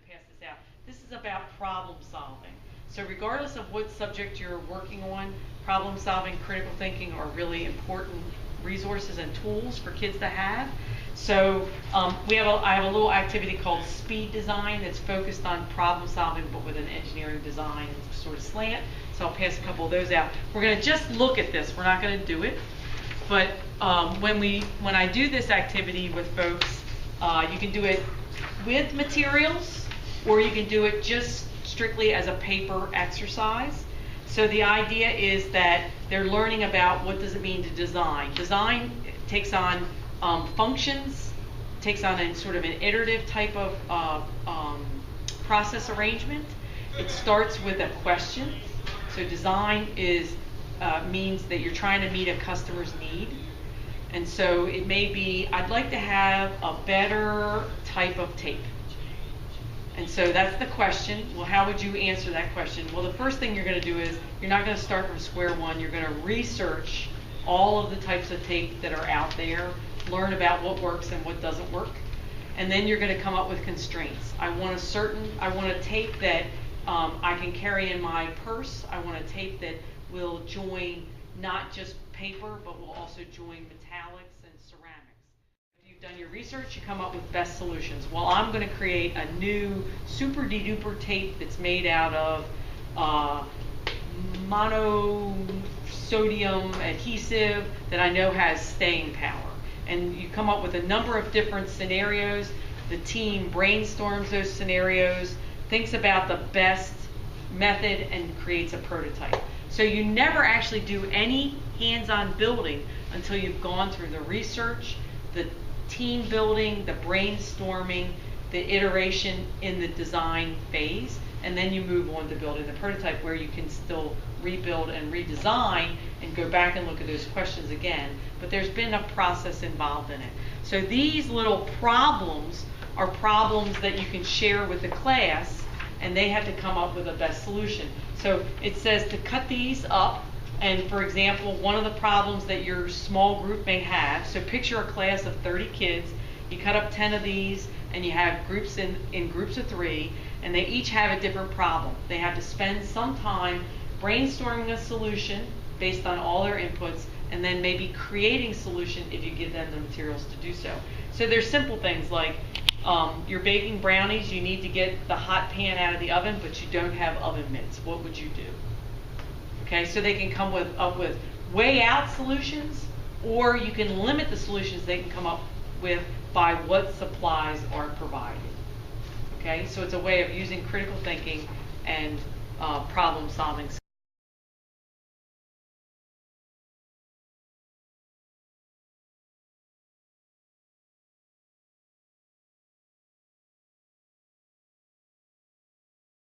pass this out. This is about problem solving. So regardless of what subject you're working on, problem solving, critical thinking are really important resources and tools for kids to have. So I have a little activity called speed design that's focused on problem solving but with an engineering design sort of slant. So I'll pass a couple of those out. We're going to just look at this. We're not going to do it. But when I do this activity with folks, you can do it with materials, or you can do it just strictly as a paper exercise. So the idea is that they're learning about what does it mean to design. Design takes on functions, takes on a sort of an iterative type of process arrangement. It starts with a question. So design means that you're trying to meet a customer's need. And so it may be, I'd like to have a better type of tape. And so that's the question. Well, how would you answer that question? Well, the first thing you're going to do is you're not going to start from square one. You're going to research all of the types of tape that are out there, learn about what works and what doesn't work. And then you're going to come up with constraints. I want a tape that I can carry in my purse. I want a tape that will join not just paper, but will also join metallics and ceramics. If you've done your research, you come up with best solutions. Well, I'm going to create a new super de-duper tape that's made out of monosodium adhesive that I know has staying power. And you come up with a number of different scenarios. The team brainstorms those scenarios, thinks about the best method, and creates a prototype. So you never actually do any hands-on building until you've gone through the research, the team building, the brainstorming, the iteration in the design phase, and then you move on to building the prototype where you can still rebuild and redesign and go back and look at those questions again. But there's been a process involved in it. So these little problems are problems that you can share with the class, and they have to come up with a best solution. So it says to cut these up, and for example, one of the problems that your small group may have, so picture a class of 30 kids, you cut up 10 of these, and you have groups in groups of 3, and they each have a different problem. They have to spend some time brainstorming a solution based on all their inputs, and then maybe creating solution if you give them the materials to do so. So there's simple things like you're baking brownies, you need to get the hot pan out of the oven, but you don't have oven mitts. What would you do? Okay, so they can come up with way out solutions, or you can limit the solutions they can come up with by what supplies are provided. Okay, so it's a way of using critical thinking and problem solving.